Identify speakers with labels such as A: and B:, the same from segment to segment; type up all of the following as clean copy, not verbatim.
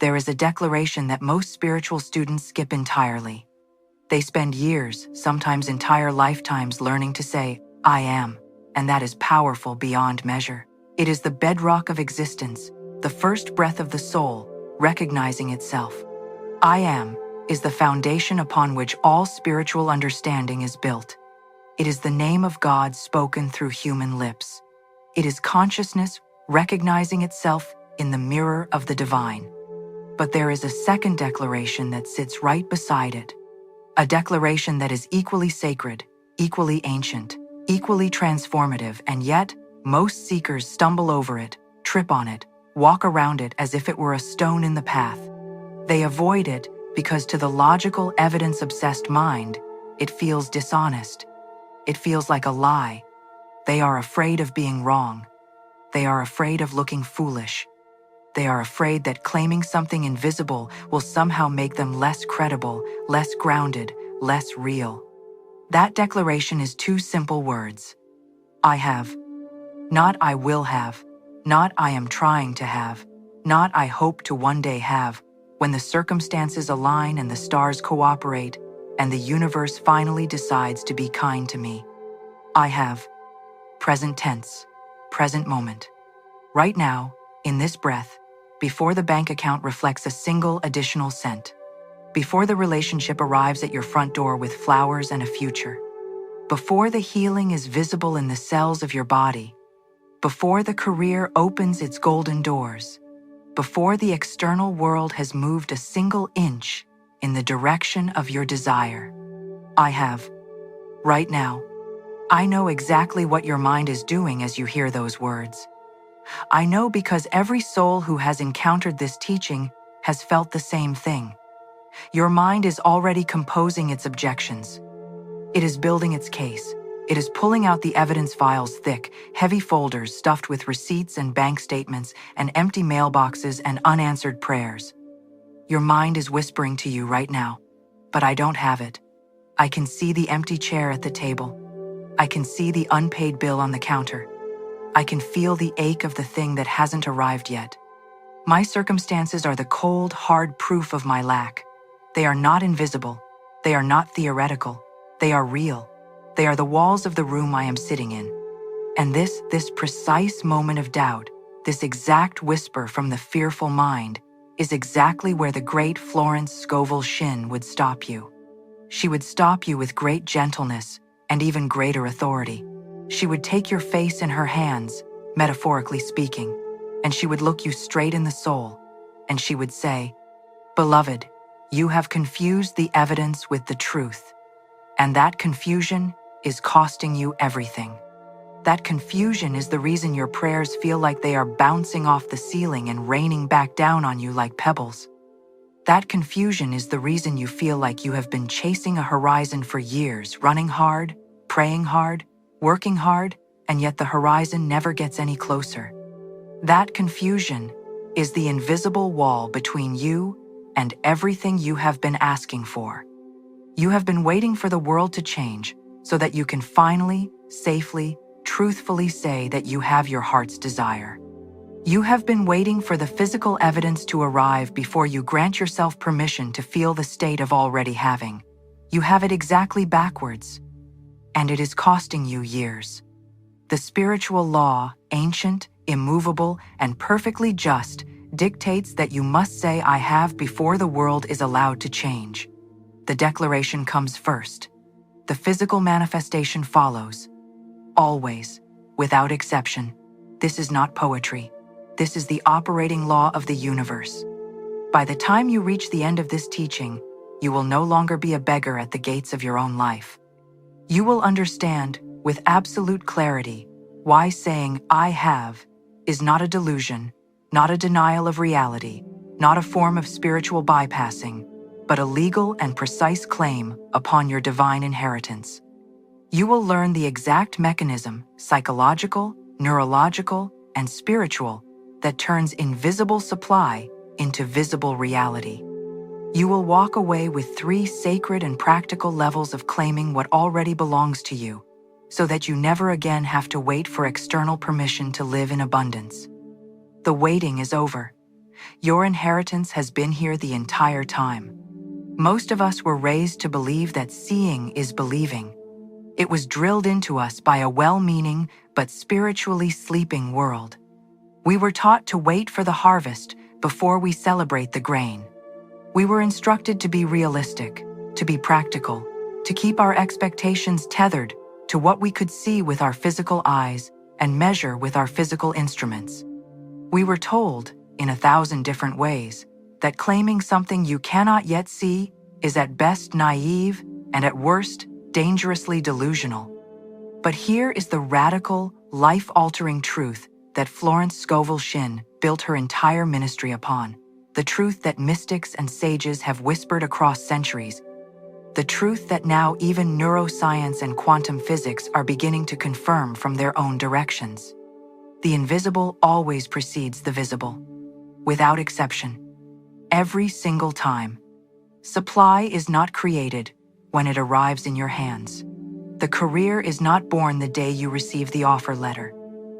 A: There is a declaration that most spiritual students skip entirely. They spend years, sometimes entire lifetimes, learning to say, I am, and that is powerful beyond measure. It is the bedrock of existence, the first breath of the soul, recognizing itself. I am is the foundation upon which all spiritual understanding is built. It is the name of God spoken through human lips. It is consciousness recognizing itself in the mirror of the divine. But there is a second declaration that sits right beside it. A declaration that is equally sacred, equally ancient, equally transformative, and yet, most seekers stumble over it, trip on it, walk around it as if it were a stone in the path. They avoid it because to the logical, evidence-obsessed mind, it feels dishonest. It feels like a lie. They are afraid of being wrong. They are afraid of looking foolish. They are afraid that claiming something invisible will somehow make them less credible, less grounded, less real. That declaration is two simple words. I have. Not I will have. Not I am trying to have. Not I hope to one day have, when the circumstances align and the stars cooperate, and the universe finally decides to be kind to me. I have. Present tense. Present moment. Right now, in this breath, before the bank account reflects a single additional cent, before the relationship arrives at your front door with flowers and a future, before the healing is visible in the cells of your body, before the career opens its golden doors, before the external world has moved a single inch in the direction of your desire. I have. Right now. I know exactly what your mind is doing as you hear those words. I know because every soul who has encountered this teaching has felt the same thing. Your mind is already composing its objections. It is building its case. It is pulling out the evidence files, thick, heavy folders stuffed with receipts and bank statements and empty mailboxes and unanswered prayers. Your mind is whispering to you right now, but I don't have it. I can see the empty chair at the table. I can see the unpaid bill on the counter. I can feel the ache of the thing that hasn't arrived yet. My circumstances are the cold, hard proof of my lack. They are not invisible. They are not theoretical. They are real. They are the walls of the room I am sitting in. And this precise moment of doubt, this exact whisper from the fearful mind, is exactly where the great Florence Scovel Shinn would stop you. She would stop you with great gentleness and even greater authority. She would take your face in her hands, metaphorically speaking, and she would look you straight in the soul, and she would say, "Beloved, you have confused the evidence with the truth, and that confusion is costing you everything. That confusion is the reason your prayers feel like they are bouncing off the ceiling and raining back down on you like pebbles. That confusion is the reason you feel like you have been chasing a horizon for years, running hard, praying hard, working hard, and yet the horizon never gets any closer. That confusion is the invisible wall between you and everything you have been asking for. You have been waiting for the world to change so that you can finally, safely, truthfully say that you have your heart's desire. You have been waiting for the physical evidence to arrive before you grant yourself permission to feel the state of already having. You have it exactly backwards, and it is costing you years. The spiritual law, ancient, immovable, and perfectly just, dictates that you must say "I have" before the world is allowed to change. The declaration comes first. The physical manifestation follows. Always, without exception. This is not poetry. This is the operating law of the universe. By the time you reach the end of this teaching, you will no longer be a beggar at the gates of your own life. You will understand, with absolute clarity, why saying "I have" is not a delusion, not a denial of reality, not a form of spiritual bypassing, but a legal and precise claim upon your divine inheritance. You will learn the exact mechanism, psychological, neurological, and spiritual, that turns invisible supply into visible reality. You will walk away with 3 sacred and practical levels of claiming what already belongs to you, so that you never again have to wait for external permission to live in abundance. The waiting is over. Your inheritance has been here the entire time. Most of us were raised to believe that seeing is believing. It was drilled into us by a well-meaning but spiritually sleeping world. We were taught to wait for the harvest before we celebrate the grain. We were instructed to be realistic, to be practical, to keep our expectations tethered to what we could see with our physical eyes and measure with our physical instruments. We were told, in 1,000 different ways, that claiming something you cannot yet see is at best naive and at worst dangerously delusional. But here is the radical, life-altering truth that Florence Scovel Shinn built her entire ministry upon, the truth that mystics and sages have whispered across centuries, the truth that now even neuroscience and quantum physics are beginning to confirm from their own directions. The invisible always precedes the visible, without exception, every single time. Supply is not created when it arrives in your hands. The career is not born the day you receive the offer letter.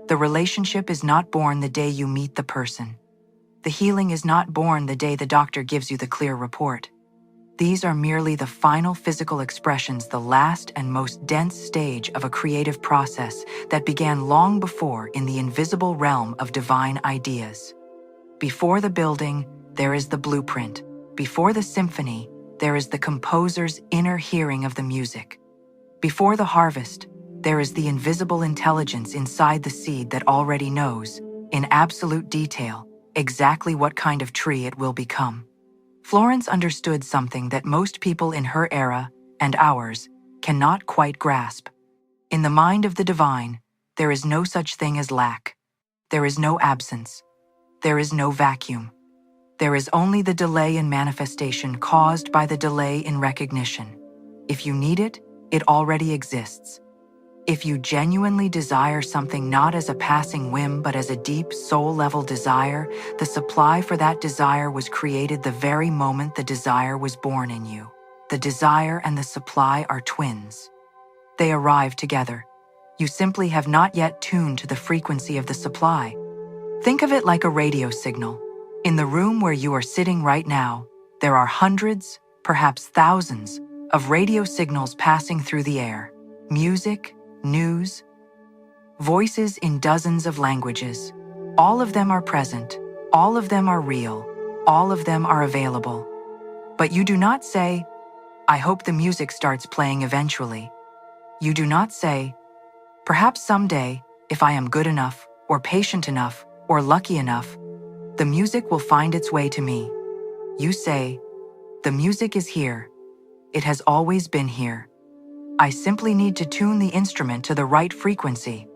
A: The relationship is not born the day you meet the person. The healing is not born the day the doctor gives you the clear report. These are merely the final physical expressions, the last and most dense stage of a creative process that began long before in the invisible realm of divine ideas. Before the building, there is the blueprint. Before the symphony, there is the composer's inner hearing of the music. Before the harvest, there is the invisible intelligence inside the seed that already knows, in absolute detail, exactly what kind of tree it will become. Florence understood something that most people in her era, and ours, cannot quite grasp. In the mind of the divine, there is no such thing as lack. There is no absence. There is no vacuum. There is only the delay in manifestation caused by the delay in recognition. If you need it, it already exists. If you genuinely desire something not as a passing whim but as a deep soul-level desire, the supply for that desire was created the very moment the desire was born in you. The desire and the supply are twins. They arrive together. You simply have not yet tuned to the frequency of the supply. Think of it like a radio signal. In the room where you are sitting right now, there are hundreds, perhaps thousands, of radio signals passing through the air. Music, news, voices in dozens of languages. All of them are present. All of them are real. All of them are available. But you do not say, "I hope the music starts playing eventually." You do not say, "Perhaps someday, if I am good enough, or patient enough, or lucky enough, the music will find its way to me." You say, "The music is here. It has always been here. I simply need to tune the instrument to the right frequency."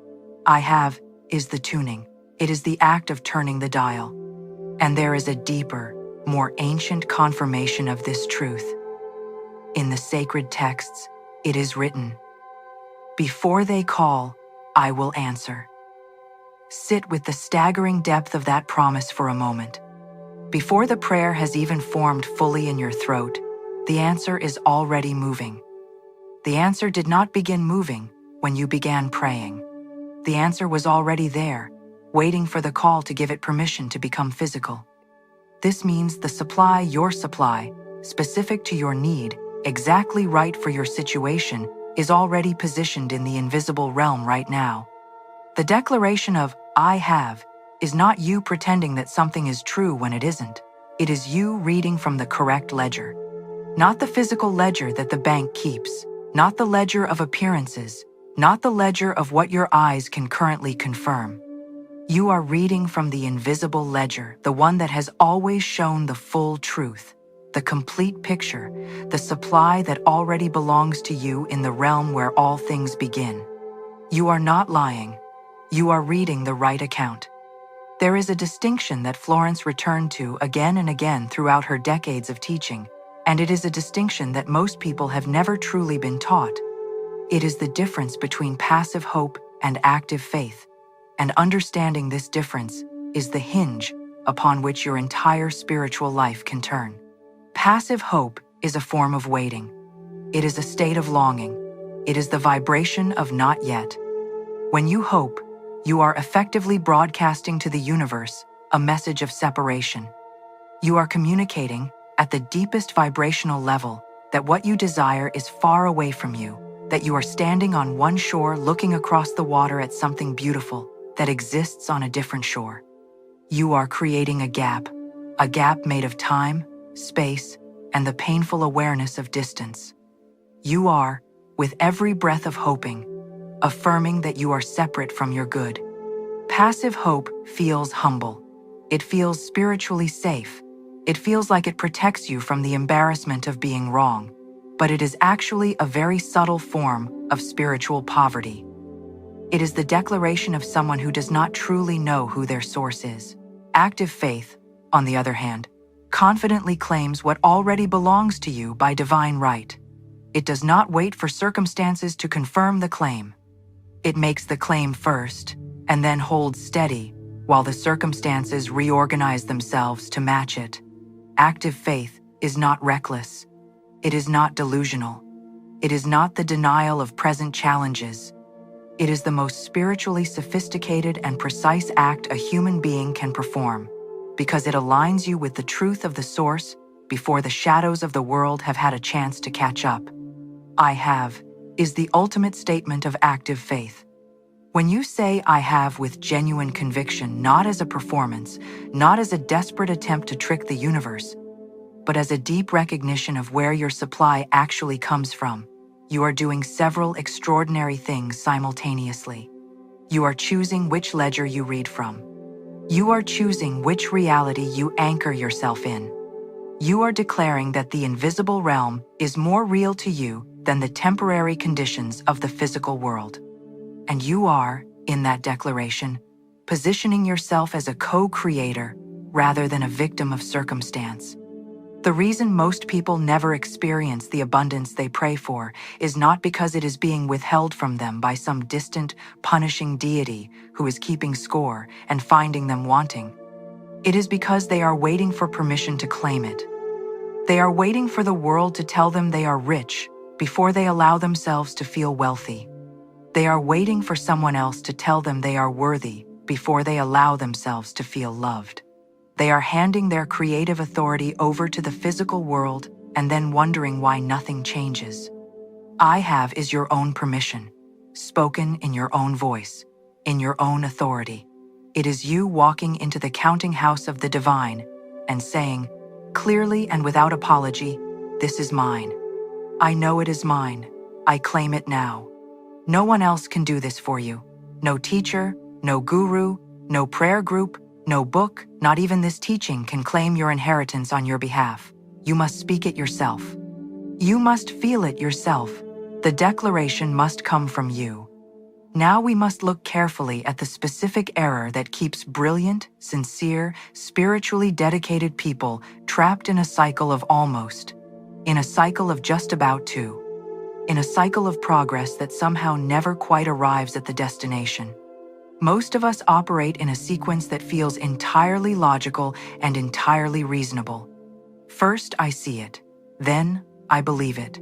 A: I have is the tuning. It is the act of turning the dial. And there is a deeper, more ancient confirmation of this truth. In the sacred texts, it is written, "Before they call, I will answer." Sit with the staggering depth of that promise for a moment. Before the prayer has even formed fully in your throat, the answer is already moving. The answer did not begin moving when you began praying. The answer was already there, waiting for the call to give it permission to become physical. This means the supply, your supply, specific to your need, exactly right for your situation, is already positioned in the invisible realm right now. The declaration of "I have" is not you pretending that something is true when it isn't. It is you reading from the correct ledger. Not the physical ledger that the bank keeps, not the ledger of appearances, not the ledger of what your eyes can currently confirm. You are reading from the invisible ledger, the one that has always shown the full truth, the complete picture, the supply that already belongs to you in the realm where all things begin. You are not lying. You are reading the right account. There is a distinction that Florence returned to again and again throughout her decades of teaching, and it is a distinction that most people have never truly been taught. It is the difference between passive hope and active faith, and understanding this difference is the hinge upon which your entire spiritual life can turn. Passive hope is a form of waiting. It is a state of longing. It is the vibration of not yet. When you hope, you are effectively broadcasting to the universe a message of separation. You are communicating, at the deepest vibrational level, that what you desire is far away from you, that you are standing on one shore looking across the water at something beautiful that exists on a different shore. You are creating a gap made of time, space, and the painful awareness of distance. You are, with every breath of hoping, affirming that you are separate from your good. Passive hope feels humble. It feels spiritually safe. It feels like it protects you from the embarrassment of being wrong. But it is actually a very subtle form of spiritual poverty. It is the declaration of someone who does not truly know who their source is. Active faith, on the other hand, confidently claims what already belongs to you by divine right. It does not wait for circumstances to confirm the claim. It makes the claim first, and then holds steady, while the circumstances reorganize themselves to match it. Active faith is not reckless. It is not delusional. It is not the denial of present challenges. It is the most spiritually sophisticated and precise act a human being can perform, because it aligns you with the truth of the source before the shadows of the world have had a chance to catch up. I have is the ultimate statement of active faith. When you say I have with genuine conviction, not as a performance, not as a desperate attempt to trick the universe, but as a deep recognition of where your supply actually comes from, you are doing several extraordinary things simultaneously. You are choosing which ledger you read from. You are choosing which reality you anchor yourself in. You are declaring that the invisible realm is more real to you than the temporary conditions of the physical world. And you are, in that declaration, positioning yourself as a co-creator rather than a victim of circumstance. The reason most people never experience the abundance they pray for is not because it is being withheld from them by some distant, punishing deity who is keeping score and finding them wanting. It is because they are waiting for permission to claim it. They are waiting for the world to tell them they are rich before they allow themselves to feel wealthy. They are waiting for someone else to tell them they are worthy before they allow themselves to feel loved. They are handing their creative authority over to the physical world and then wondering why nothing changes. I have is your own permission, spoken in your own voice, in your own authority. It is you walking into the counting house of the divine and saying, clearly and without apology, this is mine. I know it is mine. I claim it now. No one else can do this for you. No teacher, no guru, no prayer group, no book, not even this teaching can claim your inheritance on your behalf. You must speak it yourself. You must feel it yourself. The declaration must come from you. Now we must look carefully at the specific error that keeps brilliant, sincere, spiritually dedicated people trapped in a cycle of almost, in a cycle of just about to, in a cycle of progress that somehow never quite arrives at the destination. Most of us operate in a sequence that feels entirely logical and entirely reasonable. First, I see it. Then, I believe it.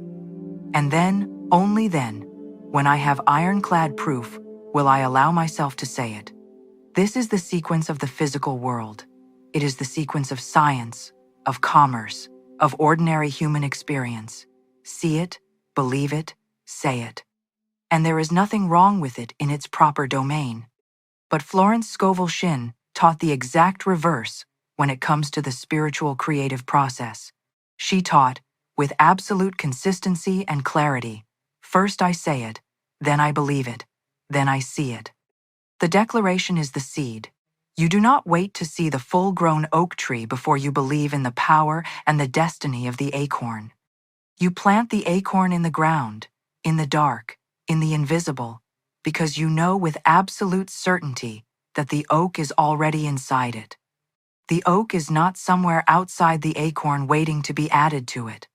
A: And then, only then, when I have ironclad proof, will I allow myself to say it. This is the sequence of the physical world. It is the sequence of science, of commerce, of ordinary human experience. See it, believe it, say it. And there is nothing wrong with it in its proper domain. But Florence Scovel Shinn taught the exact reverse when it comes to the spiritual creative process. She taught, with absolute consistency and clarity, first I say it, then I believe it, then I see it. The declaration is the seed. You do not wait to see the full-grown oak tree before you believe in the power and the destiny of the acorn. You plant the acorn in the ground, in the dark, in the invisible, because you know with absolute certainty that the oak is already inside it. The oak is not somewhere outside the acorn waiting to be added to it.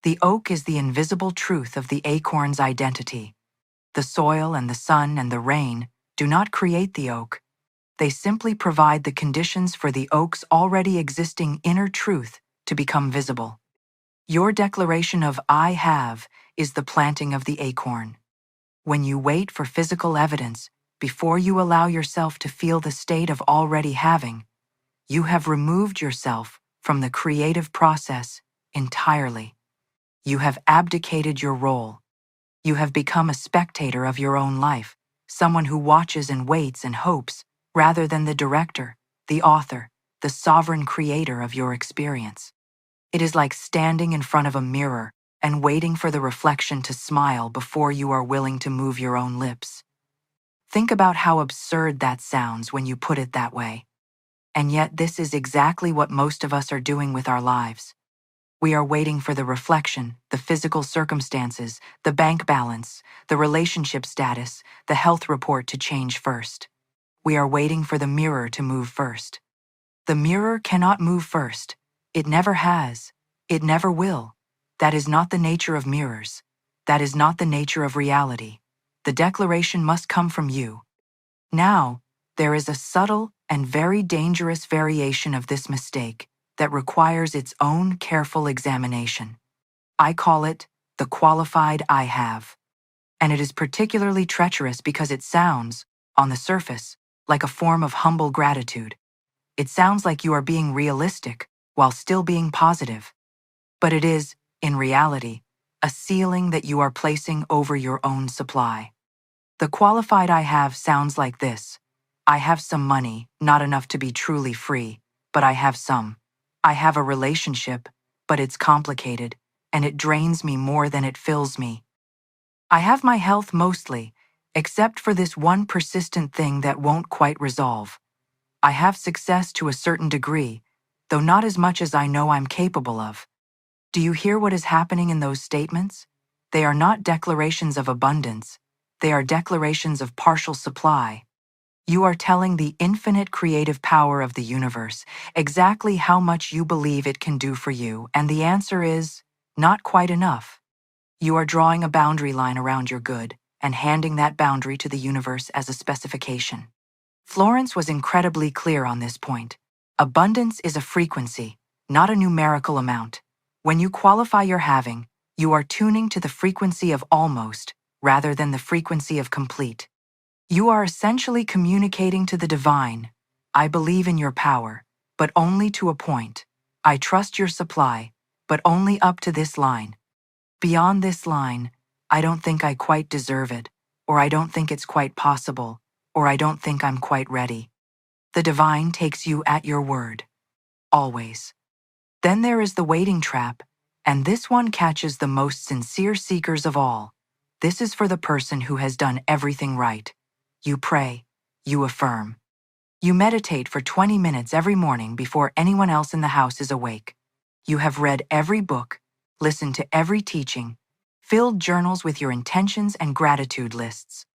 A: The oak is the invisible truth of the acorn's identity. The soil and the sun and the rain do not create the oak. They simply provide the conditions for the oak's already existing inner truth to become visible. Your declaration of I have is the planting of the acorn. When you wait for physical evidence before you allow yourself to feel the state of already having, you have removed yourself from the creative process entirely. You have abdicated your role. You have become a spectator of your own life, someone who watches and waits and hopes, rather than the director, the author, the sovereign creator of your experience. It is like standing in front of a mirror and waiting for the reflection to smile before you are willing to move your own lips. Think about how absurd that sounds when you put it that way. And yet this is exactly what most of us are doing with our lives. We are waiting for the reflection, the physical circumstances, the bank balance, the relationship status, the health report to change first. We are waiting for the mirror to move first. The mirror cannot move first. It never has. It never will. That is not the nature of mirrors. That is not the nature of reality. The declaration must come from you. Now, there is a subtle and very dangerous variation of this mistake that requires its own careful examination. I call it the qualified I have. And it is particularly treacherous because it sounds, on the surface, like a form of humble gratitude. It sounds like you are being realistic while still being positive. But it is, in reality, a ceiling that you are placing over your own supply. The qualified I have sounds like this. I have some money, not enough to be truly free, but I have some. I have a relationship, but it's complicated, and it drains me more than it fills me. I have my health mostly, except for this one persistent thing that won't quite resolve. I have success to a certain degree, though not as much as I know I'm capable of. Do you hear what is happening in those statements? They are not declarations of abundance. They are declarations of partial supply. You are telling the infinite creative power of the universe exactly how much you believe it can do for you, and the answer is, not quite enough. You are drawing a boundary line around your good and handing that boundary to the universe as a specification. Florence was incredibly clear on this point. Abundance is a frequency, not a numerical amount. When you qualify your having, you are tuning to the frequency of almost, rather than the frequency of complete. You are essentially communicating to the divine, I believe in your power, but only to a point. I trust your supply, but only up to this line. Beyond this line, I don't think I quite deserve it, or I don't think it's quite possible, or I don't think I'm quite ready. The divine takes you at your word. Always. Then there is the waiting trap, and this one catches the most sincere seekers of all. This is for the person who has done everything right. You pray, you affirm. You meditate for 20 minutes every morning before anyone else in the house is awake. You have read every book, listened to every teaching, filled journals with your intentions and gratitude lists.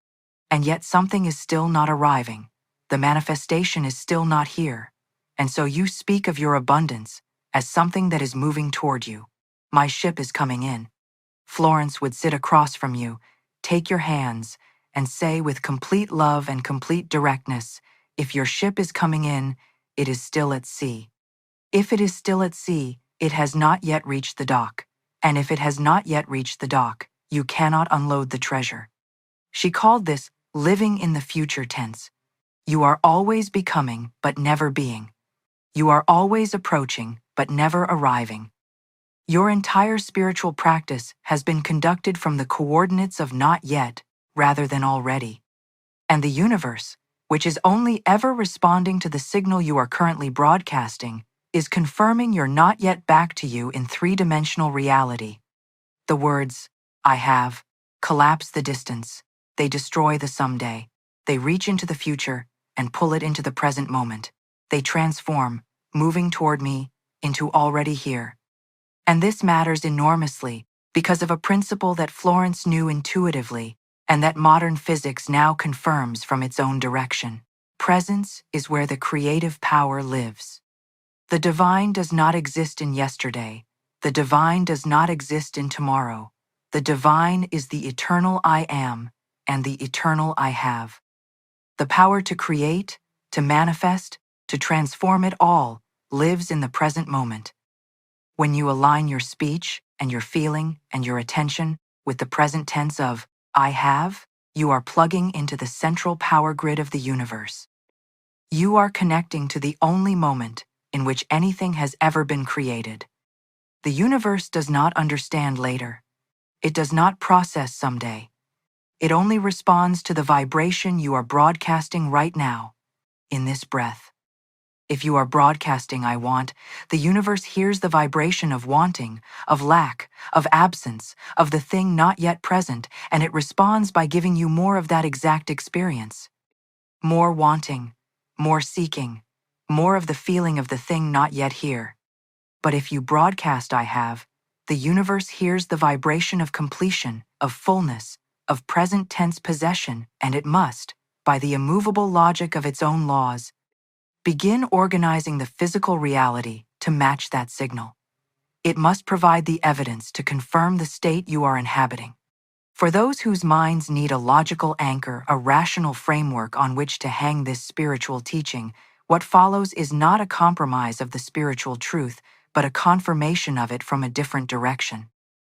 A: And yet something is still not arriving. The manifestation is still not here. And so you speak of your abundance as something that is moving toward you. My ship is coming in. Florence would sit across from you, take your hands, and say with complete love and complete directness, if your ship is coming in, it is still at sea. If it is still at sea, it has not yet reached the dock. And if it has not yet reached the dock, you cannot unload the treasure. She called this living in the future tense. You are always becoming, but never being. You are always approaching, but never arriving. Your entire spiritual practice has been conducted from the coordinates of not yet, rather than already. And the universe, which is only ever responding to the signal you are currently broadcasting, is confirming your not yet back to you in three-dimensional reality. The words, I have, collapse the distance. They destroy the someday. They reach into the future and pull it into the present moment. They transform, moving toward me, into already here. And this matters enormously because of a principle that Florence knew intuitively and that modern physics now confirms from its own direction. Presence is where the creative power lives. The divine does not exist in yesterday. The divine does not exist in tomorrow. The divine is the eternal I am and the eternal I have. The power to create, to manifest, to transform it all lives in the present moment. When you align your speech and your feeling and your attention with the present tense of I have, you are plugging into the central power grid of the universe. You are connecting to the only moment, in which anything has ever been created. The universe does not understand later. It does not process someday. It only responds to the vibration you are broadcasting right now, in this breath. If you are broadcasting "I want," the universe hears the vibration of wanting, of lack, of absence, of the thing not yet present, and it responds by giving you more of that exact experience. More wanting, more seeking, more of the feeling of the thing not yet here. But if you broadcast "I have," the universe hears the vibration of completion, of fullness, of present tense possession, and it must, by the immovable logic of its own laws, begin organizing the physical reality to match that signal. It must provide the evidence to confirm the state you are inhabiting. For those whose minds need a logical anchor, a rational framework on which to hang this spiritual teaching, what follows is not a compromise of the spiritual truth, but a confirmation of it from a different direction.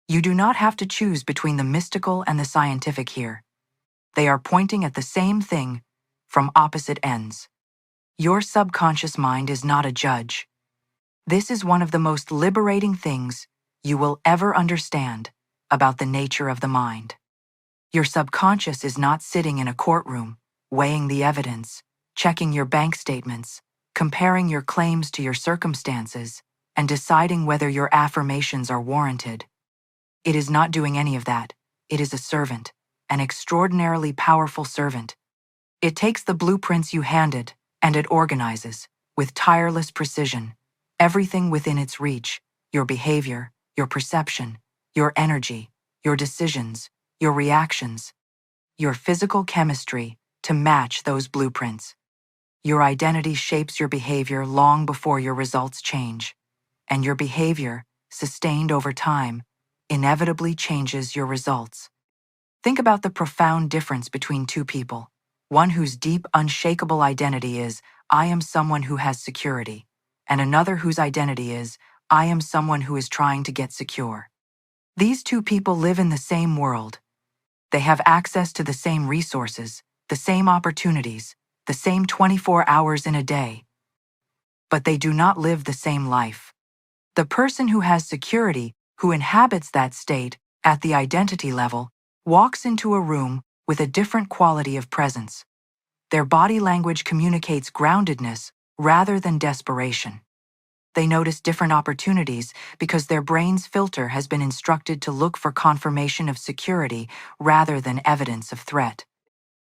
A: You do not have to choose between the mystical and the scientific here. They are pointing at the same thing from opposite ends. Your subconscious mind is not a judge. This is one of the most liberating things you will ever understand about the nature of the mind. Your subconscious is not sitting in a courtroom, weighing the evidence, checking your bank statements, comparing your claims to your circumstances, and deciding whether your affirmations are warranted. It is not doing any of that. It is a servant, an extraordinarily powerful servant. It takes the blueprints you hand it, and it organizes, with tireless precision, everything within its reach: your behavior, your perception, your energy, your decisions, your reactions, your physical chemistry, to match those blueprints. Your identity shapes your behavior long before your results change, and your behavior, sustained over time, inevitably changes your results. Think about the profound difference between two people. One whose deep, unshakable identity is, "I am someone who has security," and another whose identity is, "I am someone who is trying to get secure." These two people live in the same world. They have access to the same resources, the same opportunities, the same 24 hours in a day. But they do not live the same life. The person who has security, who inhabits that state at the identity level, walks into a room with a different quality of presence. Their body language communicates groundedness rather than desperation. They notice different opportunities because their brain's filter has been instructed to look for confirmation of security rather than evidence of threat.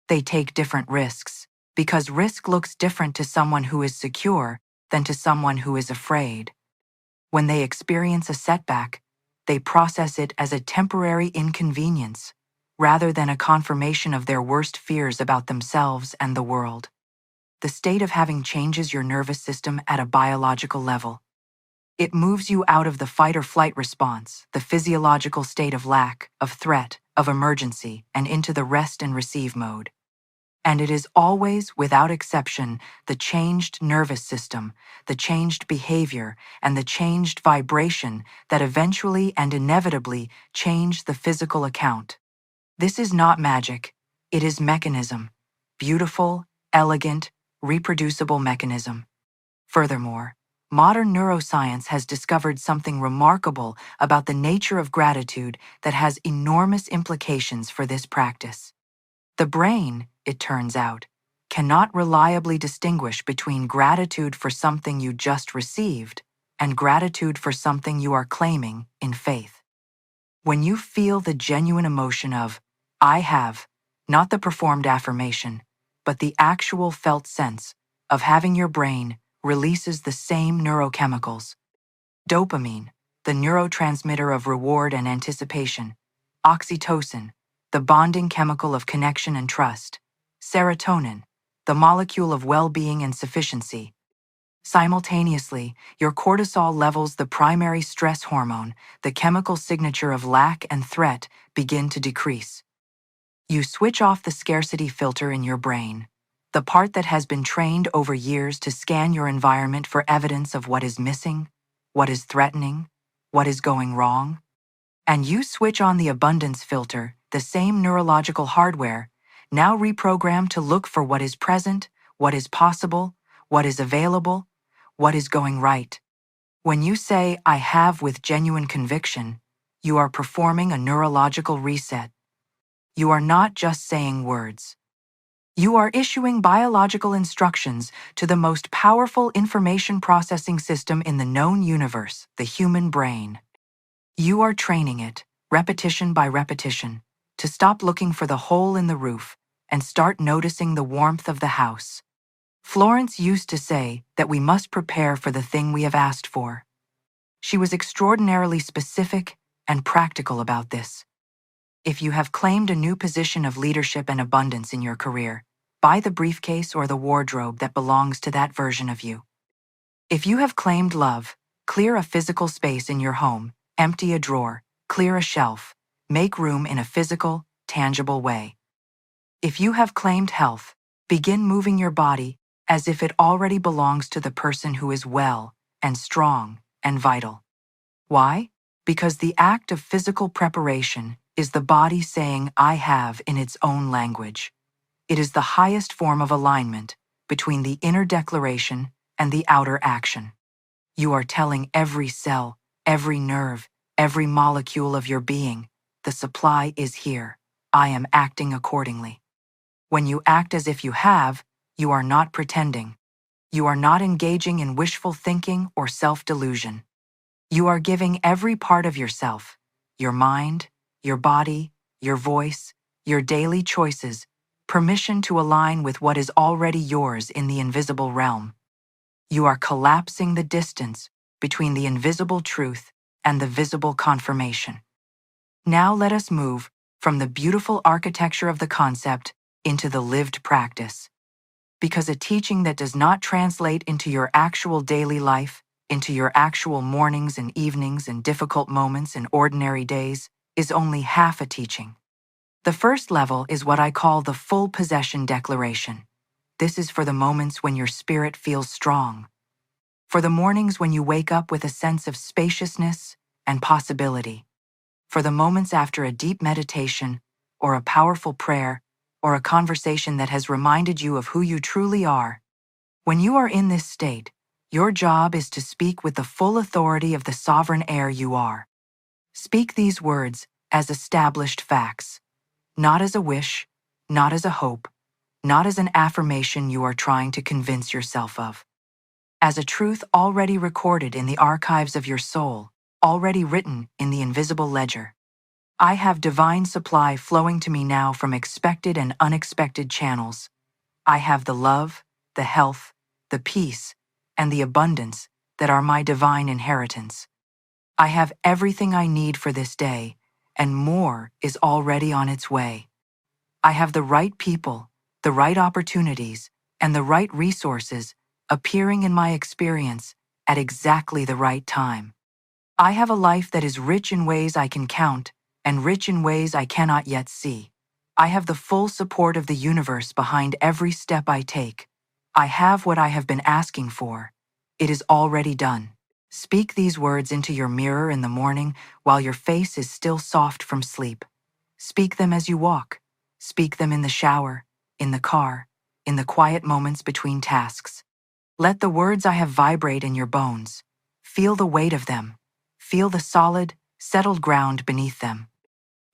A: They take different risks because risk looks different to someone who is secure than to someone who is afraid. When they experience a setback, they process it as a temporary inconvenience rather than a confirmation of their worst fears about themselves and the world. The state of having changes your nervous system at a biological level. It moves you out of the fight or flight response, the physiological state of lack, of threat, of emergency, and into the rest and receive mode. And it is always, without exception, the changed nervous system, the changed behavior, and the changed vibration that eventually and inevitably change the physical account. This is not magic. It is mechanism. Beautiful, elegant, reproducible mechanism. Furthermore, modern neuroscience has discovered something remarkable about the nature of gratitude that has enormous implications for this practice. The brain, it turns out, cannot reliably distinguish between gratitude for something you just received and gratitude for something you are claiming in faith. When you feel the genuine emotion of, "I have," not the performed affirmation, but the actual felt sense of having, your brain releases the same neurochemicals. Dopamine, the neurotransmitter of reward and anticipation. Oxytocin, the bonding chemical of connection and trust. Serotonin, the molecule of well-being and sufficiency. Simultaneously, your cortisol levels, the primary stress hormone, the chemical signature of lack and threat, begin to decrease. You switch off the scarcity filter in your brain, the part that has been trained over years to scan your environment for evidence of what is missing, what is threatening, what is going wrong. And you switch on the abundance filter, the same neurological hardware, now reprogrammed to look for what is present, what is possible, what is available, what is going right. When you say, I have with genuine conviction, you are performing a neurological reset. You are not just saying words. You are issuing biological instructions to the most powerful information processing system in the known universe, the human brain. You are training it, repetition by repetition, to stop looking for the hole in the roof and start noticing the warmth of the house. Florence used to say that we must prepare for the thing we have asked for. She was extraordinarily specific and practical about this. If you have claimed a new position of leadership and abundance in your career, buy the briefcase or the wardrobe that belongs to that version of you. If you have claimed love, clear a physical space in your home, empty a drawer, clear a shelf, make room in a physical, tangible way. If you have claimed health, begin moving your body as if it already belongs to the person who is well and strong and vital. Why? Because the act of physical preparation is the body saying I have in its own language. It is the highest form of alignment between the inner declaration and the outer action. You are telling every cell, every nerve, every molecule of your being, the supply is here. I am acting accordingly. When you act as if you have, you are not pretending. You are not engaging in wishful thinking or self-delusion. You are giving every part of yourself, your mind, your body, your voice, your daily choices, permission to align with what is already yours in the invisible realm. You are collapsing the distance between the invisible truth and the visible confirmation. Now let us move from the beautiful architecture of the concept into the lived practice. Because a teaching that does not translate into your actual daily life, into your actual mornings and evenings and difficult moments and ordinary days, is only half a teaching. The first level is what I call the full possession declaration. This is for the moments when your spirit feels strong, for the mornings when you wake up with a sense of spaciousness and possibility, for the moments after a deep meditation or a powerful prayer or a conversation that has reminded you of who you truly are. When you are in this state, your job is to speak with the full authority of the sovereign heir you are. Speak these words as established facts, not as a wish, not as a hope, not as an affirmation you are trying to convince yourself of. As a truth already recorded in the archives of your soul, already written in the invisible ledger. I have divine supply flowing to me now from expected and unexpected channels. I have the love, the health, the peace, and the abundance that are my divine inheritance. I have everything I need for this day, and more is already on its way. I have the right people, the right opportunities, and the right resources appearing in my experience at exactly the right time. I have a life that is rich in ways I can count and rich in ways I cannot yet see. I have the full support of the universe behind every step I take. I have what I have been asking for. It is already done. Speak these words into your mirror in the morning while your face is still soft from sleep. Speak them as you walk. Speak them in the shower, in the car, in the quiet moments between tasks. Let the words I have vibrate in your bones. Feel the weight of them. Feel the solid, settled ground beneath them.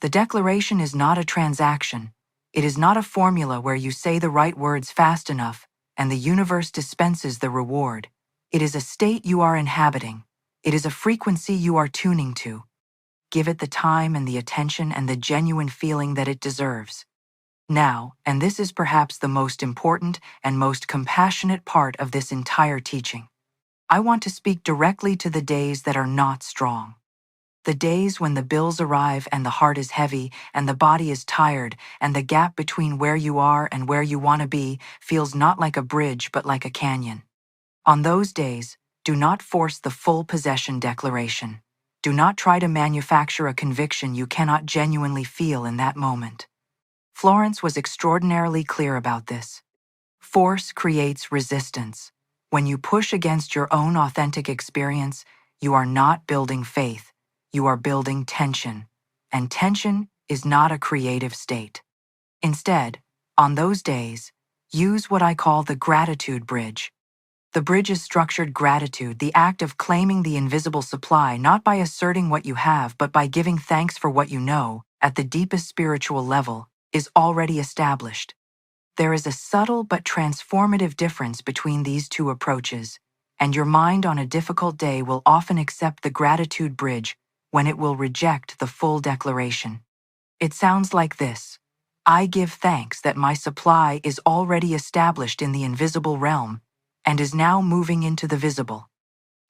A: The declaration is not a transaction. It is not a formula where you say the right words fast enough and the universe dispenses the reward. It is a state you are inhabiting. It is a frequency you are tuning to. Give it the time and the attention and the genuine feeling that it deserves. Now, and this is perhaps the most important and most compassionate part of this entire teaching, I want to speak directly to the days that are not strong. The days when the bills arrive and the heart is heavy and the body is tired and the gap between where you are and where you want to be feels not like a bridge but like a canyon. On those days, do not force the full possession declaration. Do not try to manufacture a conviction you cannot genuinely feel in that moment. Florence was extraordinarily clear about this. Force creates resistance. When you push against your own authentic experience, you are not building faith. You are building tension, and tension is not a creative state. Instead, on those days, use what I call the gratitude bridge. The The bridge is structured gratitude, the act of claiming the invisible supply, not by asserting what you have, but by giving thanks for what you know, at the deepest spiritual level, is already established. There is a subtle but transformative difference between these two approaches, and your mind on a difficult day will often accept the gratitude bridge when it will reject the full declaration. It sounds like this: I give thanks that my supply is already established in the invisible realm and is now moving into the visible.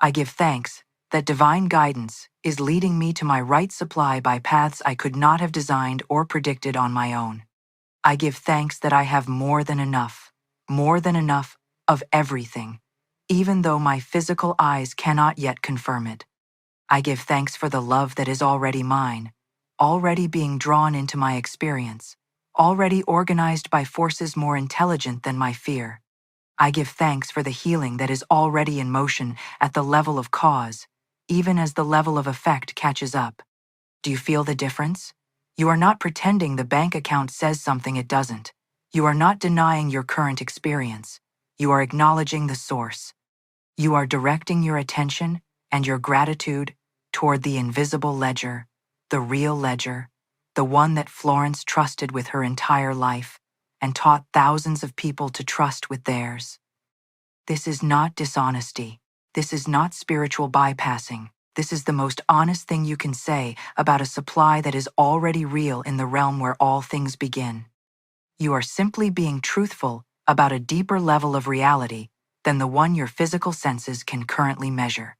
A: I give thanks that divine guidance is leading me to my right supply by paths I could not have designed or predicted on my own. I give thanks that I have more than enough of everything, even though my physical eyes cannot yet confirm it. I give thanks for the love that is already mine, already being drawn into my experience, already organized by forces more intelligent than my fear. I give thanks for the healing that is already in motion at the level of cause, even as the level of effect catches up. Do you feel the difference? You are not pretending the bank account says something it doesn't. You are not denying your current experience. You are acknowledging the source. You are directing your attention and your gratitude toward the invisible ledger, the real ledger, the one that Florence trusted with her entire life and taught thousands of people to trust with theirs. This is not dishonesty. This is not spiritual bypassing. This is the most honest thing you can say about a supply that is already real in the realm where all things begin. You are simply being truthful about a deeper level of reality than the one your physical senses can currently measure.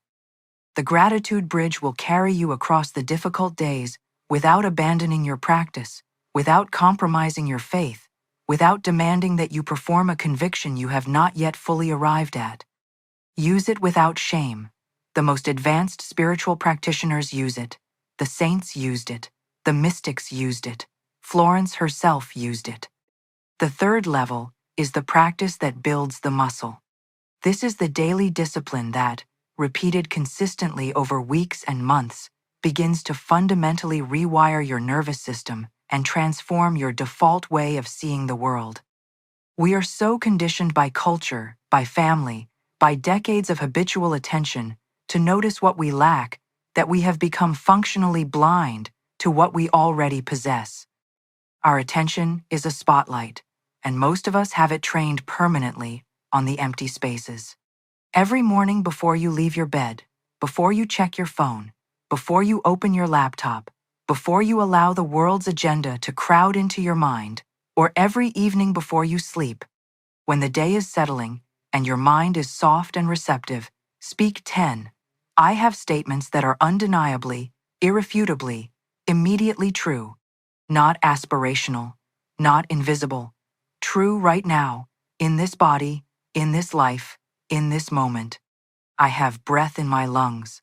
A: The gratitude bridge will carry you across the difficult days without abandoning your practice, without compromising your faith, without demanding that you perform a conviction you have not yet fully arrived at. Use it without shame. The most advanced spiritual practitioners use it. The saints used it. The mystics used it. Florence herself used it. The third level is the practice that builds the muscle. This is the daily discipline that, repeated consistently over weeks and months, begins to fundamentally rewire your nervous system and transform your default way of seeing the world. We are so conditioned by culture, by family, by decades of habitual attention to notice what we lack that we have become functionally blind to what we already possess. Our attention is a spotlight, and most of us have it trained permanently on the empty spaces. Every morning before you leave your bed, before you check your phone, before you open your laptop, before you allow the world's agenda to crowd into your mind, or every evening before you sleep, when the day is settling and your mind is soft and receptive, speak 10. I have statements that are undeniably, irrefutably, immediately true, not aspirational, not invisible, true right now, in this body, in this life, in this moment. I have breath in my lungs.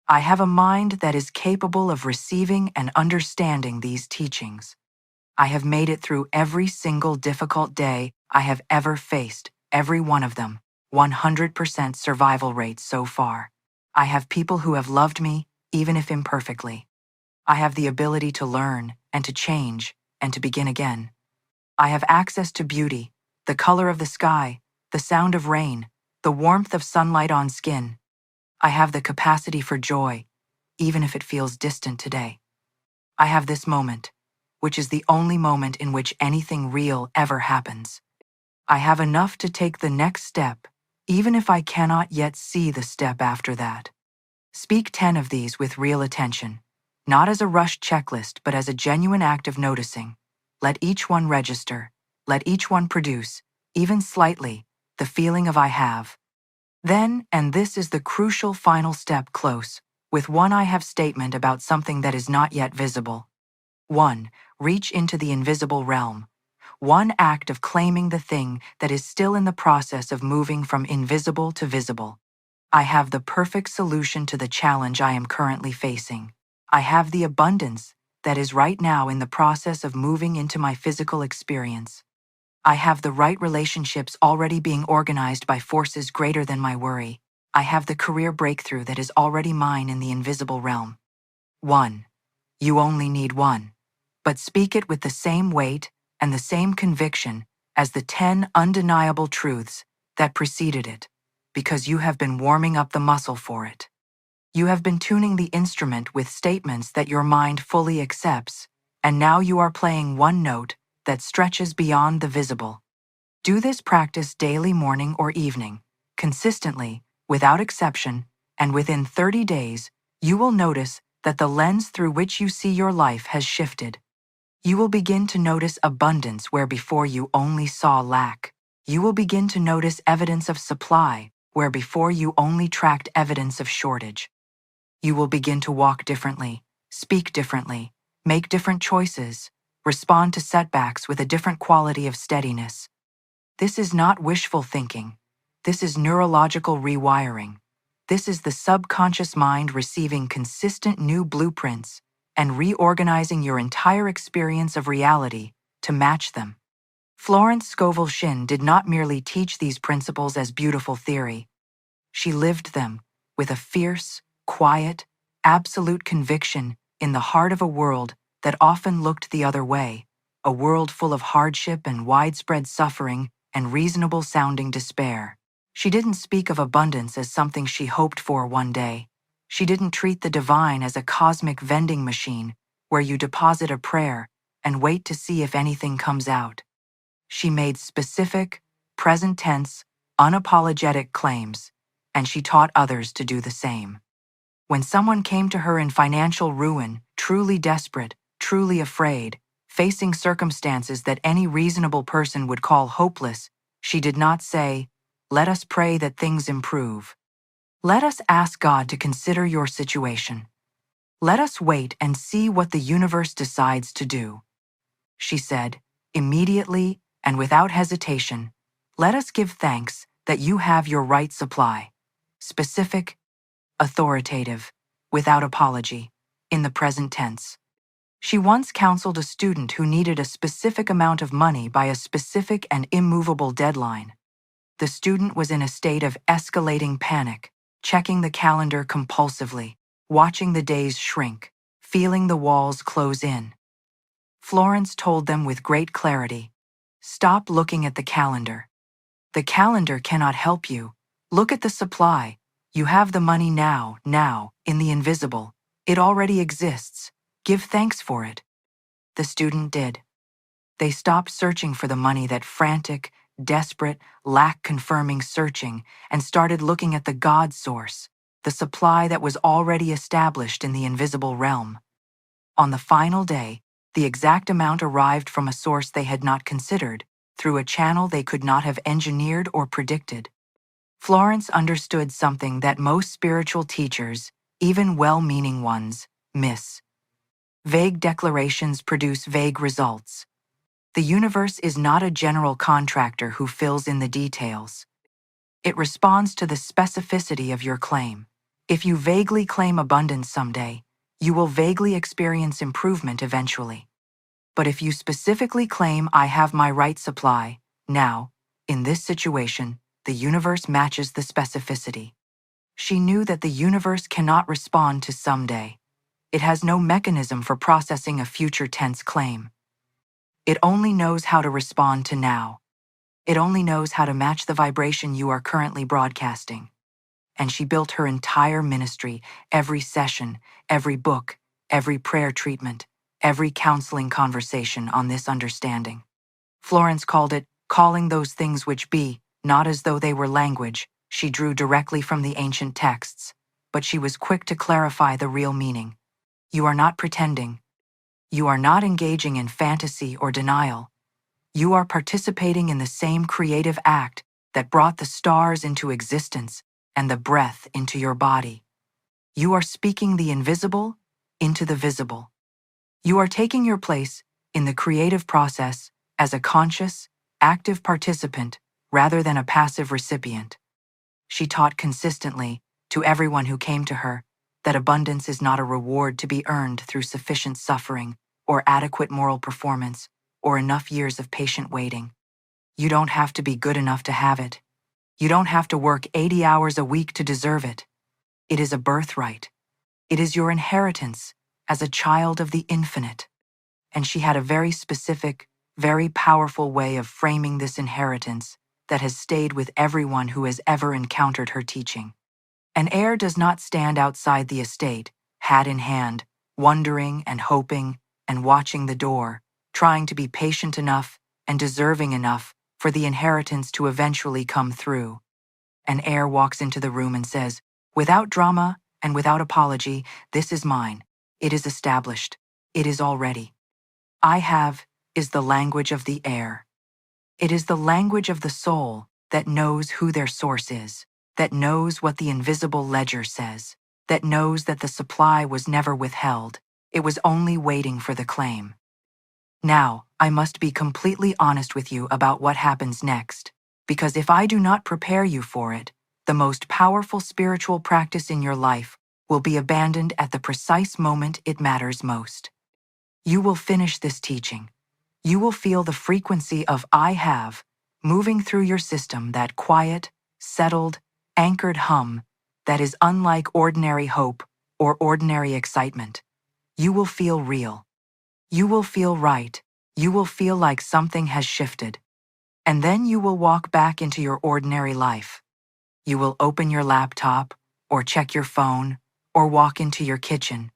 A: I have a mind that is capable of receiving and understanding these teachings. I have made it through every single difficult day I have ever faced, every one of them, 100% survival rate so far. I have people who have loved me, even if imperfectly. I have the ability to learn and to change and to begin again. I have access to beauty, the color of the sky, the sound of rain, the warmth of sunlight on skin. I have the capacity for joy, even if it feels distant today. I have this moment, which is the only moment in which anything real ever happens. I have enough to take the next step, even if I cannot yet see the step after that. Speak 10 of these with real attention, not as a rushed checklist, but as a genuine act of noticing. Let each one register. Let each one produce, even slightly, the feeling of I have. Then, and this is the crucial final step close, with one I have statement about something that is not yet visible. 1. Reach into the invisible realm. One act of claiming the thing that is still in the process of moving from invisible to visible. I have the perfect solution to the challenge I am currently facing. I have the abundance that is right now in the process of moving into my physical experience. I have the right relationships already being organized by forces greater than my worry. I have the career breakthrough that is already mine in the invisible realm. 1. You only need one. But speak it with the same weight and the same conviction as the 10 undeniable truths that preceded it. because you have been warming up the muscle for it. You have been tuning the instrument with statements that your mind fully accepts, and now you are playing one note that stretches beyond the visible. Do this practice daily, morning or evening, consistently, without exception, and within 30 days, you will notice that the lens through which you see your life has shifted. You will begin to notice abundance where before you only saw lack. You will begin to notice evidence of supply where before you only tracked evidence of shortage. You will begin to walk differently, speak differently, make different choices, respond to setbacks with a different quality of steadiness. This is not wishful thinking. This is neurological rewiring. This is the subconscious mind receiving consistent new blueprints and reorganizing your entire experience of reality to match them. Florence Scovel Shinn did not merely teach these principles as beautiful theory. She lived them with a fierce, quiet, absolute conviction in the heart of a world that often looked the other way, a world full of hardship and widespread suffering and reasonable-sounding despair. She didn't speak of abundance as something she hoped for one day. She didn't treat the divine as a cosmic vending machine where you deposit a prayer and wait to see if anything comes out. She made specific, present-tense, unapologetic claims, and she taught others to do the same. When someone came to her in financial ruin, truly desperate, truly afraid, facing circumstances that any reasonable person would call hopeless, she did not say, "Let us pray that things improve. Let us ask God to consider your situation. Let us wait and see what the universe decides to do." She said, immediately and without hesitation, "Let us give thanks that you have your right supply." Specific, authoritative, without apology, in the present tense. She once counseled a student who needed a specific amount of money by a specific and immovable deadline. The student was in a state of escalating panic, checking the calendar compulsively, watching the days shrink, feeling the walls close in. Florence told them with great clarity, "Stop looking at the calendar. The calendar cannot help you. Look at the supply. You have the money now, in the invisible. It already exists. Give thanks for it." The student did. They stopped searching for the money, that frantic, desperate, lack-confirming searching, and started looking at the God source, the supply that was already established in the invisible realm. On the final day, the exact amount arrived from a source they had not considered, through a channel they could not have engineered or predicted. Florence understood something that most spiritual teachers, even well-meaning ones, miss. Vague declarations produce vague results. The universe is not a general contractor who fills in the details. It responds to the specificity of your claim. If you vaguely claim abundance someday, you will vaguely experience improvement eventually. But if you specifically claim, "I have my right supply," now, in this situation, the universe matches the specificity. She knew that the universe cannot respond to someday. It has no mechanism for processing a future tense claim. It only knows how to respond to now. It only knows how to match the vibration you are currently broadcasting. And she built her entire ministry, every session, every book, every prayer treatment, every counseling conversation on this understanding. Florence called it calling those things which be, not as though they were language she drew directly from the ancient texts, but she was quick to clarify the real meaning. You are not pretending. You are not engaging in fantasy or denial. You are participating in the same creative act that brought the stars into existence and the breath into your body. You are speaking the invisible into the visible. You are taking your place in the creative process as a conscious, active participant rather than a passive recipient. She taught consistently to everyone who came to her that abundance is not a reward to be earned through sufficient suffering or adequate moral performance or enough years of patient waiting. You don't have to be good enough to have it. You don't have to work 80 hours a week to deserve it. It is a birthright. It is your inheritance as a child of the infinite. And she had a very specific, very powerful way of framing this inheritance that has stayed with everyone who has ever encountered her teaching. An heir does not stand outside the estate, hat in hand, wondering and hoping and watching the door, trying to be patient enough and deserving enough for the inheritance to eventually come through. An heir walks into the room and says, without drama and without apology, this is mine. It is established. It is already. I have is the language of the heir. It is the language of the soul that knows who their source is, that knows what the invisible ledger says, that knows that the supply was never withheld, it was only waiting for the claim. Now, I must be completely honest with you about what happens next, because if I do not prepare you for it, the most powerful spiritual practice in your life will be abandoned at the precise moment it matters most. You will finish this teaching. You will feel the frequency of I have moving through your system, that quiet, settled, anchored hum that is unlike ordinary hope or ordinary excitement. You will feel real. You will feel right. You will feel like something has shifted. And then you will walk back into your ordinary life. You will open your laptop or check your phone or walk into your kitchen,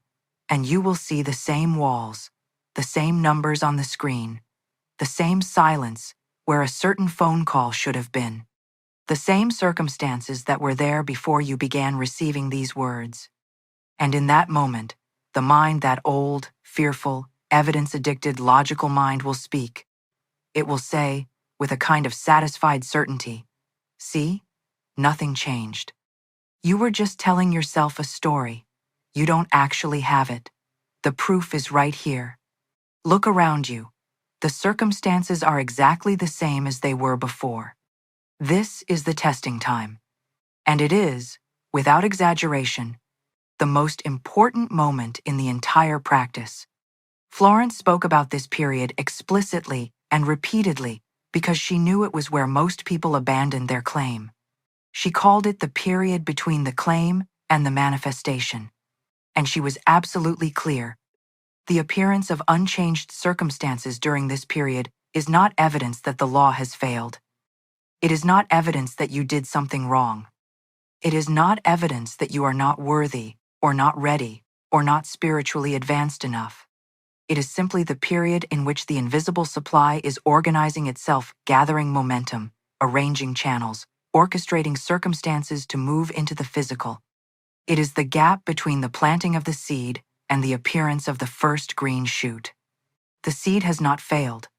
A: and you will see the same walls, the same numbers on the screen, the same silence where a certain phone call should have been, the same circumstances that were there before you began receiving these words. And in that moment, the mind, that old, fearful, evidence-addicted, logical mind, will speak. It will say, with a kind of satisfied certainty, see, nothing changed. You were just telling yourself a story. You don't actually have it. The proof is right here. Look around you. The circumstances are exactly the same as they were before. This is the testing time. And it is, without exaggeration, the most important moment in the entire practice. Florence spoke about this period explicitly and repeatedly because she knew it was where most people abandoned their claim. She called it the period between the claim and the manifestation. And she was absolutely clear. The appearance of unchanged circumstances during this period is not evidence that the law has failed. It is not evidence that you did something wrong. It is not evidence that you are not worthy, or not ready, or not spiritually advanced enough. It is simply the period in which the invisible supply is organizing itself, gathering momentum, arranging channels, orchestrating circumstances to move into the physical. It is the gap between the planting of the seed and the appearance of the first green shoot. The seed has not failed.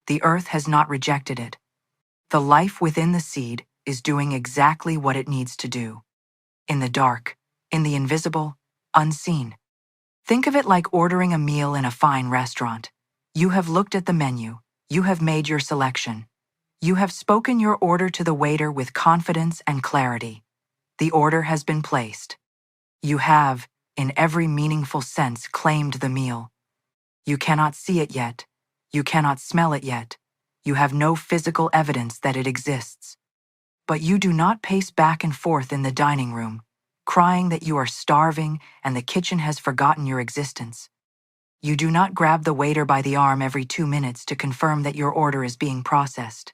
A: The earth has not rejected it. The life within the seed is doing exactly what it needs to do. In the dark, in the invisible, unseen. Think of it like ordering a meal in a fine restaurant. You have looked at the menu. You have made your selection. You have spoken your order to the waiter with confidence and clarity. The order has been placed. You have, in every meaningful sense, claimed the meal. You cannot see it yet. You cannot smell it yet. You have no physical evidence that it exists. But you do not pace back and forth in the dining room, crying that you are starving and the kitchen has forgotten your existence. You do not grab the waiter by the arm every 2 minutes to confirm that your order is being processed.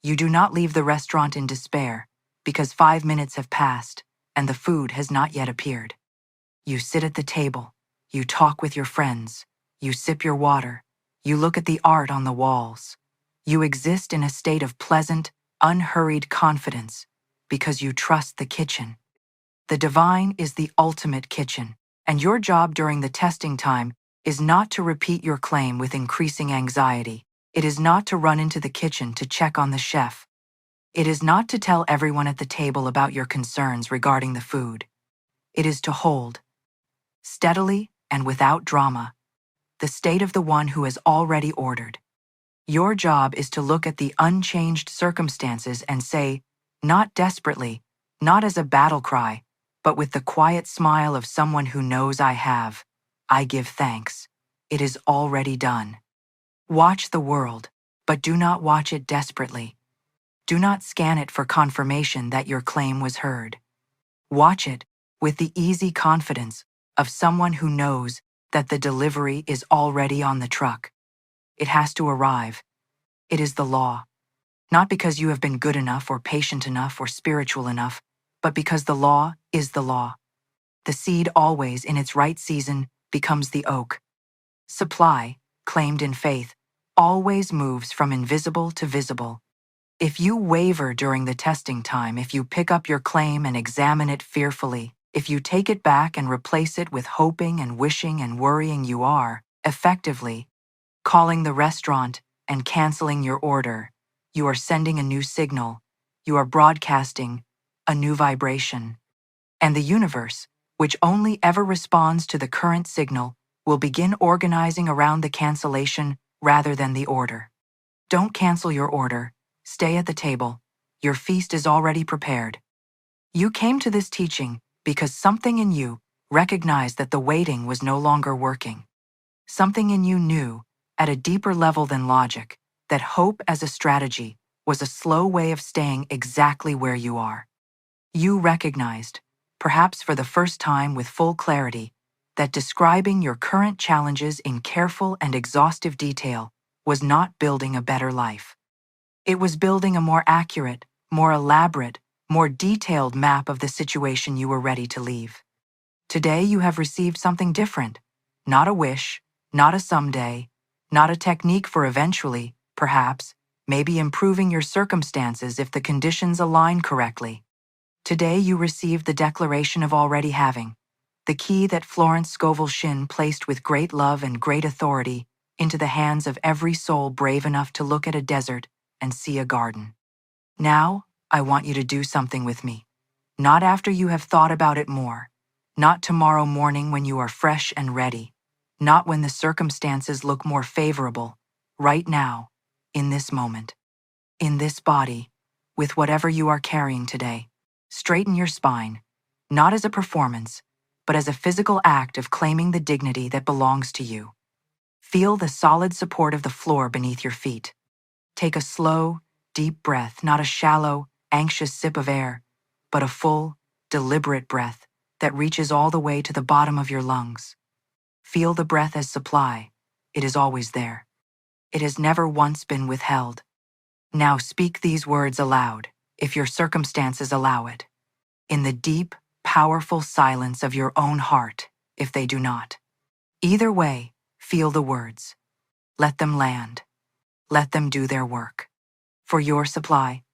A: You do not leave the restaurant in despair because 5 minutes have passed and the food has not yet appeared. You sit at the table, you talk with your friends, you sip your water, you look at the art on the walls. You exist in a state of pleasant, unhurried confidence because you trust the kitchen. The divine is the ultimate kitchen, and your job during the testing time is not to repeat your claim with increasing anxiety. It is not to run into the kitchen to check on the chef. It is not to tell everyone at the table about your concerns regarding the food. It is to hold, steadily and without drama, the state of the one who has already ordered. Your job is to look at the unchanged circumstances and say, not desperately, not as a battle cry, but with the quiet smile of someone who knows I give thanks. It is already done. Watch the world, but do not watch it desperately. Do not scan it for confirmation that your claim was heard. Watch it with the easy confidence of someone who knows that the delivery is already on the truck. It has to arrive. It is the law. Not because you have been good enough or patient enough or spiritual enough, but because the law is the law. The seed always, in its right season, becomes the oak. Supply, claimed in faith, always moves from invisible to visible. If you waver during the testing time, if you pick up your claim and examine it fearfully, if you take it back and replace it with hoping and wishing and worrying, you are, effectively, calling the restaurant and canceling your order. You are sending a new signal. You are broadcasting a new vibration. And the universe, which only ever responds to the current signal, will begin organizing around the cancellation rather than the order. Don't cancel your order. Stay at the table. Your feast is already prepared. You came to this teaching because something in you recognized that the waiting was no longer working. Something in you knew, at a deeper level than logic, that hope as a strategy was a slow way of staying exactly where you are. You recognized, perhaps for the first time with full clarity, that describing your current challenges in careful and exhaustive detail was not building a better life. It was building a more accurate, more elaborate, more detailed map of the situation you were ready to leave. Today you have received something different, not a wish, not a someday, not a technique for eventually, perhaps, maybe improving your circumstances if the conditions align correctly. Today you received the declaration of already having, the key that Florence Scovel Shinn placed with great love and great authority into the hands of every soul brave enough to look at a desert and see a garden. Now, I want you to do something with me. Not after you have thought about it more. Not tomorrow morning when you are fresh and ready. Not when the circumstances look more favorable. Right now, in this moment. In this body, with whatever you are carrying today. Straighten your spine, not as a performance, but as a physical act of claiming the dignity that belongs to you. Feel the solid support of the floor beneath your feet. Take a slow, deep breath, not a shallow, anxious sip of air, but a full, deliberate breath that reaches all the way to the bottom of your lungs. Feel the breath as supply. It is always there. It has never once been withheld. Now speak these words aloud, if your circumstances allow it. In the deep, powerful silence of your own heart, if they do not. Either way, feel the words. Let them land. Let them do their work. For your supply,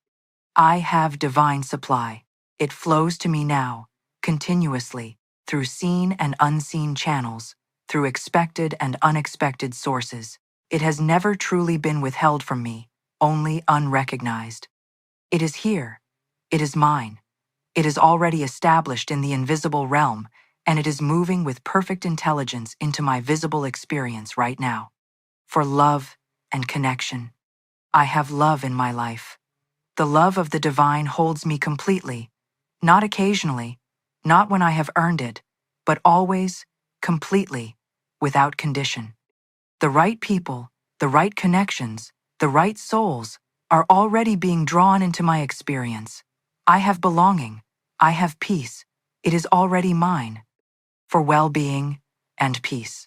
A: I have divine supply. It flows to me now, continuously, through seen and unseen channels, through expected and unexpected sources. It has never truly been withheld from me, only unrecognized. It is here. It is mine. It is already established in the invisible realm, and it is moving with perfect intelligence into my visible experience right now. For love and connection. I have love in my life. The love of the divine holds me completely, not occasionally, not when I have earned it, but always, completely, without condition. The right people, the right connections, the right souls are already being drawn into my experience. I have belonging. I have peace. It is already mine. For well-being and peace.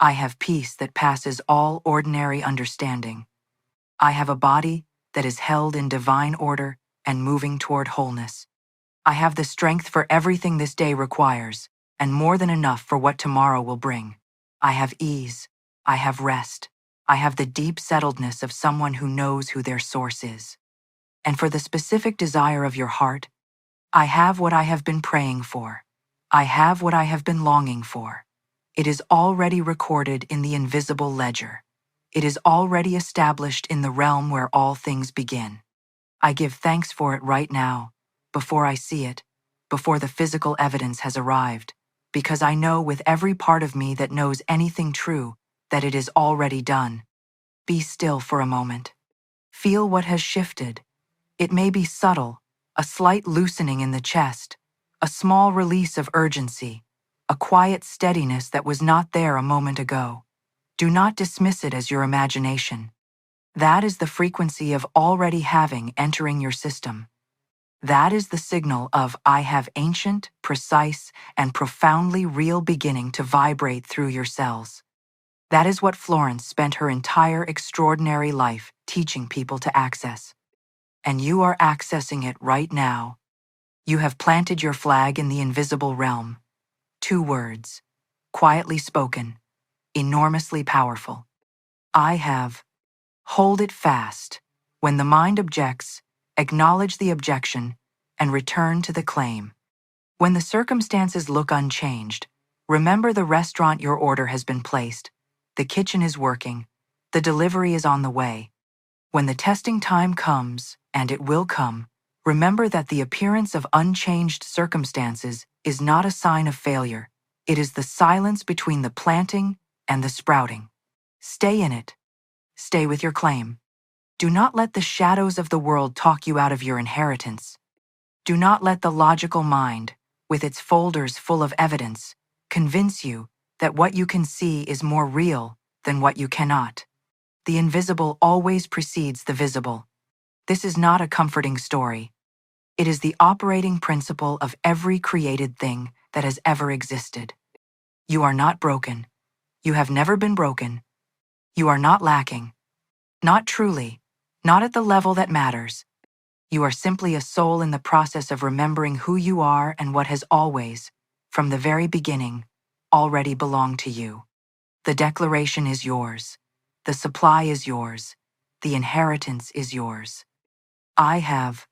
A: I have peace that passes all ordinary understanding. I have a body that is held in divine order and moving toward wholeness. I have the strength for everything this day requires, and more than enough for what tomorrow will bring. I have ease. I have rest. I have the deep settledness of someone who knows who their source is. And for the specific desire of your heart, I have what I have been praying for. I have what I have been longing for. It is already recorded in the invisible ledger. It is already established in the realm where all things begin. I give thanks for it right now, before I see it, before the physical evidence has arrived, because I know with every part of me that knows anything true that it is already done. Be still for a moment. Feel what has shifted. It may be subtle, a slight loosening in the chest, a small release of urgency, a quiet steadiness that was not there a moment ago. Do not dismiss it as your imagination. That is the frequency of already having entering your system. That is the signal of I have ancient, precise, and profoundly real beginning to vibrate through your cells. That is what Florence spent her entire extraordinary life teaching people to access. and you are accessing it right now. You have planted your flag in the invisible realm. 2 words, quietly spoken, enormously powerful. I have. Hold it fast. When the mind objects, acknowledge the objection and return to the claim. When the circumstances look unchanged, remember the restaurant your order has been placed, the kitchen is working, the delivery is on the way. When the testing time comes, and it will come, remember that the appearance of unchanged circumstances is not a sign of failure. It is the silence between the planting and the sprouting. Stay in it. Stay with your claim. Do not let the shadows of the world talk you out of your inheritance. Do not let the logical mind, with its folders full of evidence, convince you that what you can see is more real than what you cannot. The invisible always precedes the visible. This is not a comforting story. It is the operating principle of every created thing that has ever existed. You are not broken. You have never been broken. You are not lacking. Not truly. Not at the level that matters. You are simply a soul in the process of remembering who you are and what has always, from the very beginning, already belonged to you. The declaration is yours. The supply is yours. The inheritance is yours. I have